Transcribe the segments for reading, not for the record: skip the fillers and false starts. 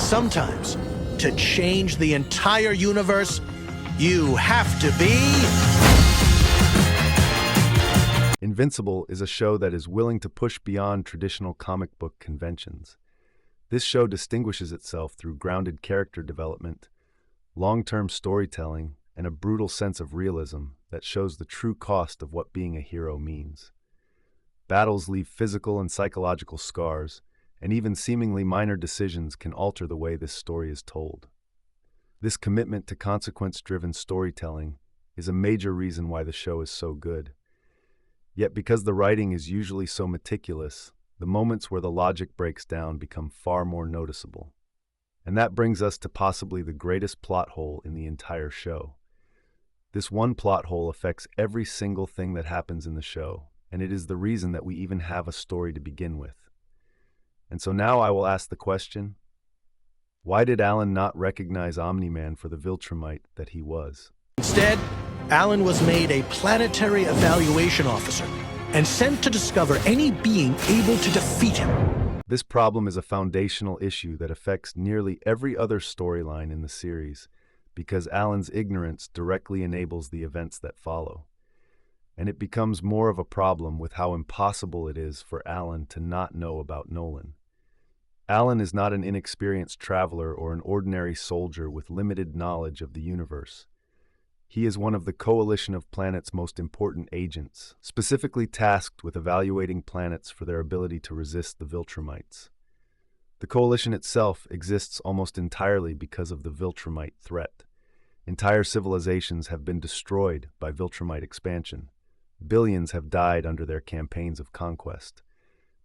Sometimes, to change the entire universe, you have to be... Invincible is a show that is willing to push beyond traditional comic book conventions. This show distinguishes itself through grounded character development, long-term storytelling, and a brutal sense of realism that shows the true cost of what being a hero means. Battles leave physical and psychological scars, and even seemingly minor decisions can alter the way this story is told. This commitment to consequence-driven storytelling is a major reason why the show is so good. Yet because the writing is usually so meticulous, the moments where the logic breaks down become far more noticeable. And that brings us to possibly the greatest plot hole in the entire show. This one plot hole affects every single thing that happens in the show, and it is the reason that we even have a story to begin with. And so now I will ask the question, why did Alan not recognize Omni-Man for the Viltrumite that he was? Instead, Alan was made a planetary evaluation officer and sent to discover any being able to defeat him. This problem is a foundational issue that affects nearly every other storyline in the series, because Alan's ignorance directly enables the events that follow. And it becomes more of a problem with how impossible it is for Alan to not know about Nolan. Alan is not an inexperienced traveler or an ordinary soldier with limited knowledge of the universe. He is one of the coalition of planets' most important agents, specifically tasked with evaluating planets for their ability to resist the Viltrumites. The coalition itself exists almost entirely because of the Viltrumite threat. Entire civilizations have been destroyed by Viltrumite expansion. Billions have died under their campaigns of conquest.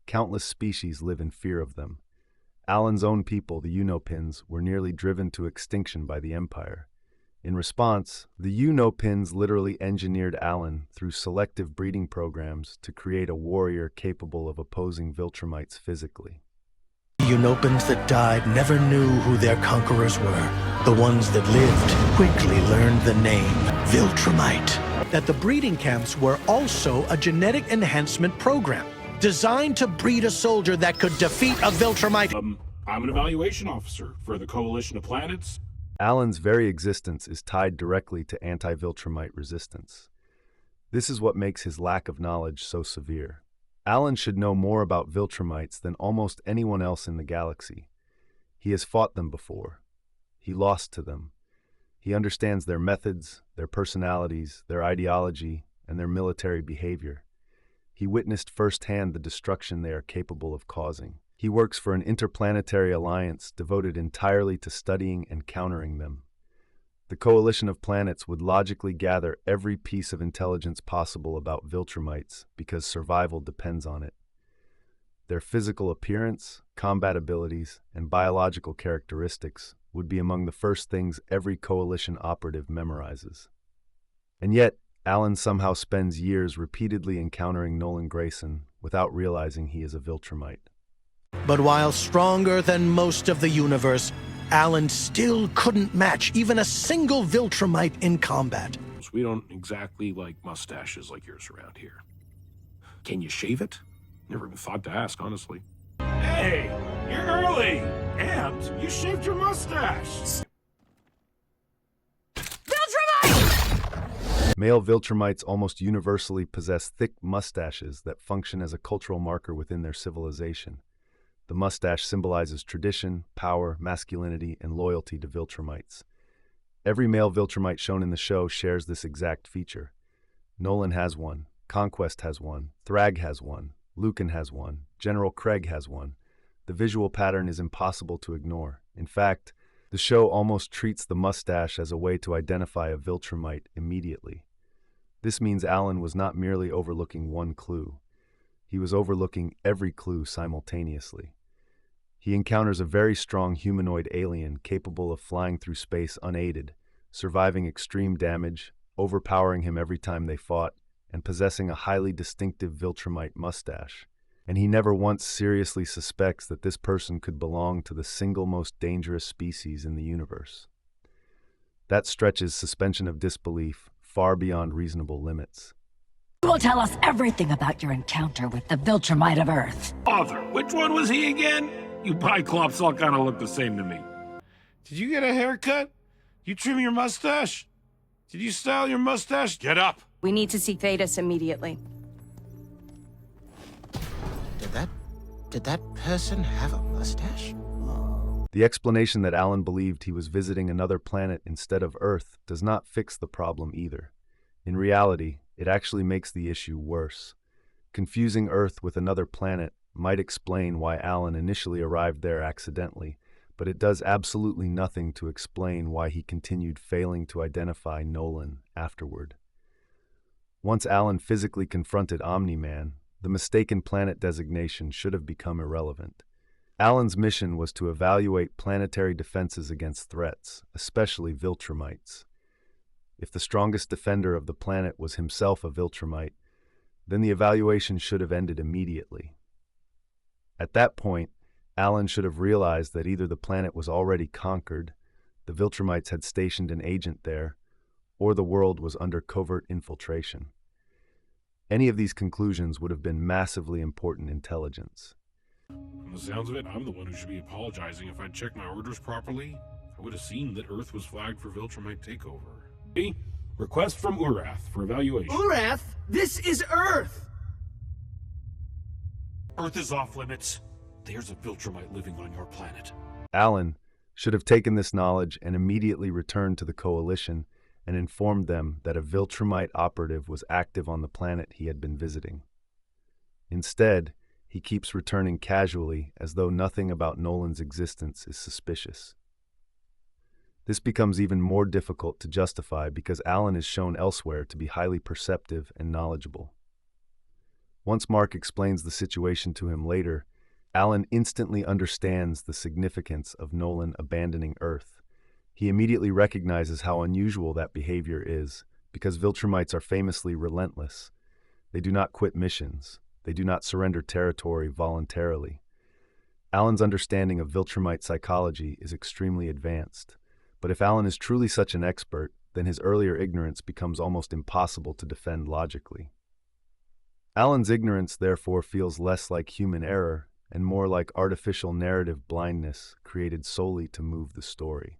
Countless species live in fear of them. Alan's own people, the Unopins, were nearly driven to extinction by the Empire. In response, the Unopins literally engineered Alan through selective breeding programs to create a warrior capable of opposing Viltrumites physically. The Unopins that died never knew who their conquerors were. The ones that lived quickly learned the name Viltrumite. That the breeding camps were also a genetic enhancement program designed to breed a soldier that could defeat a Viltrumite. I'm an evaluation officer for the Coalition of Planets. Alan's very existence is tied directly to anti-Viltrumite resistance. This is what makes his lack of knowledge so severe. Alan should know more about Viltrumites than almost anyone else in the galaxy. He has fought them before. He lost to them. He understands their methods, their personalities, their ideology, and their military behavior. He witnessed firsthand the destruction they are capable of causing. He works for an interplanetary alliance devoted entirely to studying and countering them. The coalition of planets would logically gather every piece of intelligence possible about Viltrumites because survival depends on it. Their physical appearance, combat abilities, and biological characteristics would be among the first things every coalition operative memorizes. And yet, Alan somehow spends years repeatedly encountering Nolan Grayson without realizing he is a Viltrumite. But while stronger than most of the universe, Alan still couldn't match even a single Viltrumite in combat. We don't exactly like mustaches like yours around here. Can you shave it? Never even thought to ask, honestly. Hey, you're early! And you shaved your mustache! Male Viltrumites almost universally possess thick mustaches that function as a cultural marker within their civilization. The mustache symbolizes tradition, power, masculinity, and loyalty to Viltrumites. Every male Viltrumite shown in the show shares this exact feature. Nolan has one, Conquest has one, Thrag has one, Lucan has one, General Craig has one. The visual pattern is impossible to ignore. In fact, the show almost treats the mustache as a way to identify a Viltrumite immediately. This means Alan was not merely overlooking one clue. He was overlooking every clue simultaneously. He encounters a very strong humanoid alien capable of flying through space unaided, surviving extreme damage, overpowering him every time they fought, and possessing a highly distinctive Viltrumite mustache. And he never once seriously suspects that this person could belong to the single most dangerous species in the universe. That stretches suspension of disbelief far beyond reasonable limits. You will tell us everything about your encounter with the Viltrumite of Earth. Father, which one was he again? You Biclops all kind of look the same to me. Did you get a haircut? You trim your mustache? Did you style your mustache? Get up! We need to see Thetis immediately. Did that person have a mustache? The explanation that Alan believed he was visiting another planet instead of Earth does not fix the problem either. In reality, it actually makes the issue worse. Confusing Earth with another planet might explain why Alan initially arrived there accidentally, but it does absolutely nothing to explain why he continued failing to identify Nolan afterward. Once Alan physically confronted Omni-Man, the mistaken planet designation should have become irrelevant. Alan's mission was to evaluate planetary defenses against threats, especially Viltrumites. If the strongest defender of the planet was himself a Viltrumite, then the evaluation should have ended immediately. At that point, Alan should have realized that either the planet was already conquered, the Viltrumites had stationed an agent there, or the world was under covert infiltration. Any of these conclusions would have been massively important intelligence. From the sounds of it, I'm the one who should be apologizing. If I'd checked my orders properly, I would have seen that Earth was flagged for Viltrumite takeover. Hey, request from Urath for evaluation. Urath? This is Earth! Earth is off limits. There's a Viltrumite living on your planet. Alan should have taken this knowledge and immediately returned to the Coalition and informed them that a Viltrumite operative was active on the planet he had been visiting. Instead, he keeps returning casually as though nothing about Nolan's existence is suspicious. This becomes even more difficult to justify because Alan is shown elsewhere to be highly perceptive and knowledgeable. Once Mark explains the situation to him later, Alan instantly understands the significance of Nolan abandoning Earth. He immediately recognizes how unusual that behavior is, because Viltrumites are famously relentless. They do not quit missions. They do not surrender territory voluntarily. Alan's understanding of Viltrumite psychology is extremely advanced, but if Alan is truly such an expert, then his earlier ignorance becomes almost impossible to defend logically. Alan's ignorance therefore feels less like human error and more like artificial narrative blindness created solely to move the story.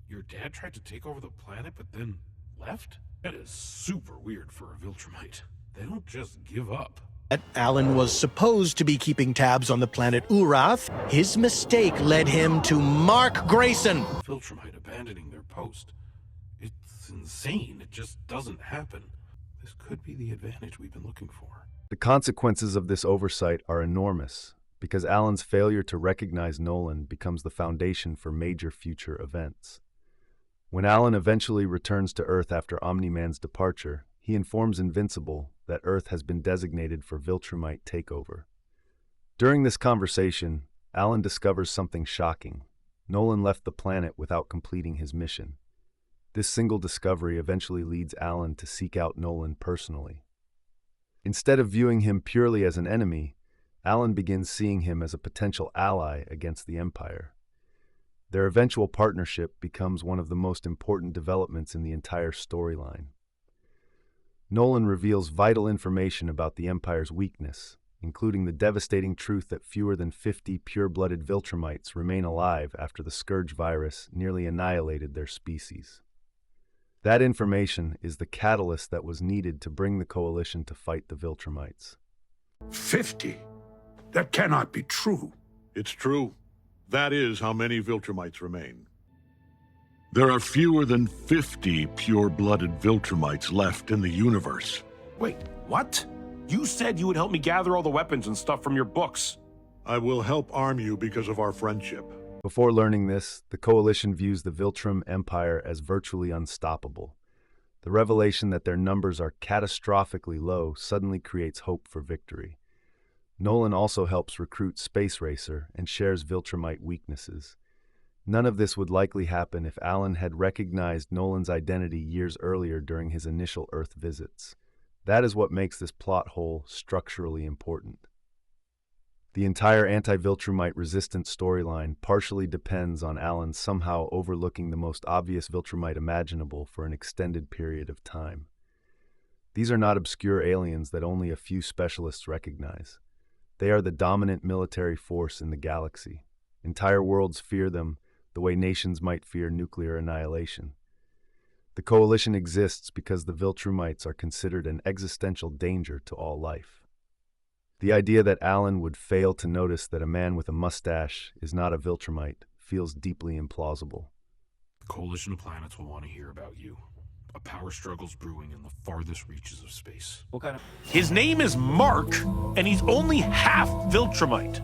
Your dad tried to take over the planet, but then left? That is super weird for a Viltrumite. They don't just give up. Alan was supposed to be keeping tabs on the planet Urath. His mistake led him to Mark Grayson. Viltrumite abandoning their post. It's insane. It just doesn't happen. This could be the advantage we've been looking for. The consequences of this oversight are enormous, because Alan's failure to recognize Nolan becomes the foundation for major future events. When Alan eventually returns to Earth after Omni-Man's departure, he informs Invincible that Earth has been designated for Viltrumite takeover. During this conversation, Alan discovers something shocking. Nolan left the planet without completing his mission. This single discovery eventually leads Alan to seek out Nolan personally. Instead of viewing him purely as an enemy, Alan begins seeing him as a potential ally against the Empire. Their eventual partnership becomes one of the most important developments in the entire storyline. Nolan reveals vital information about the Empire's weakness, including the devastating truth that fewer than 50 pure-blooded Viltrumites remain alive after the Scourge virus nearly annihilated their species. That information is the catalyst that was needed to bring the Coalition to fight the Viltrumites. 50? That cannot be true. It's true. That is how many Viltrumites remain. There are fewer than 50 pure-blooded Viltrumites left in the universe. Wait, what? You said you would help me gather all the weapons and stuff from your books. I will help arm you because of our friendship. Before learning this, the Coalition views the Viltrum Empire as virtually unstoppable. The revelation that their numbers are catastrophically low suddenly creates hope for victory. Nolan also helps recruit Space Racer and shares Viltrumite weaknesses. None of this would likely happen if Alan had recognized Nolan's identity years earlier during his initial Earth visits. That is what makes this plot hole structurally important. The entire anti-Viltrumite resistance storyline partially depends on Alan somehow overlooking the most obvious Viltrumite imaginable for an extended period of time. These are not obscure aliens that only a few specialists recognize. They are the dominant military force in the galaxy. Entire worlds fear them, the way nations might fear nuclear annihilation. The coalition exists because the Viltrumites are considered an existential danger to all life. The idea that Alan would fail to notice that a man with a mustache is not a Viltrumite feels deeply implausible. The coalition of planets will want to hear about you. A power struggle's brewing in the farthest reaches of space. What kind of... His name is Mark, and he's only half Viltrumite.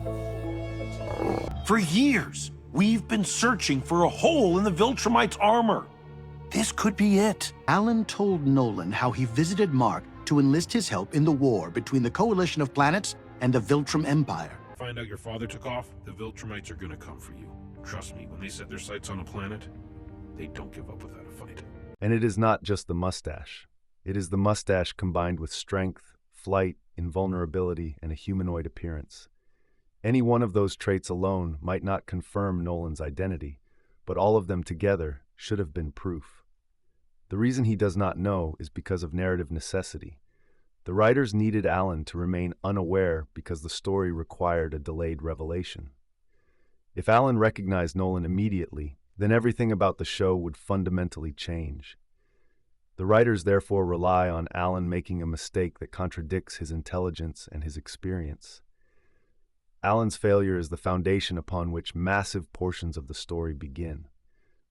For years, we've been searching for a hole in the Viltrumite's armor. This could be it. Alan told Nolan how he visited Mark to enlist his help in the war between the Coalition of Planets and the Viltrum Empire. Find out your father took off, the Viltrumites are gonna come for you. Trust me, when they set their sights on a planet, they don't give up without a fight. And it is not just the mustache. It is the mustache combined with strength, flight, invulnerability, and a humanoid appearance. Any one of those traits alone might not confirm Nolan's identity, but all of them together should have been proof. The reason he does not know is because of narrative necessity. The writers needed Alan to remain unaware because the story required a delayed revelation. If Alan recognized Nolan immediately, then everything about the show would fundamentally change. The writers therefore rely on Alan making a mistake that contradicts his intelligence and his experience. Alan's failure is the foundation upon which massive portions of the story begin.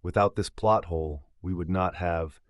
Without this plot hole, we would not have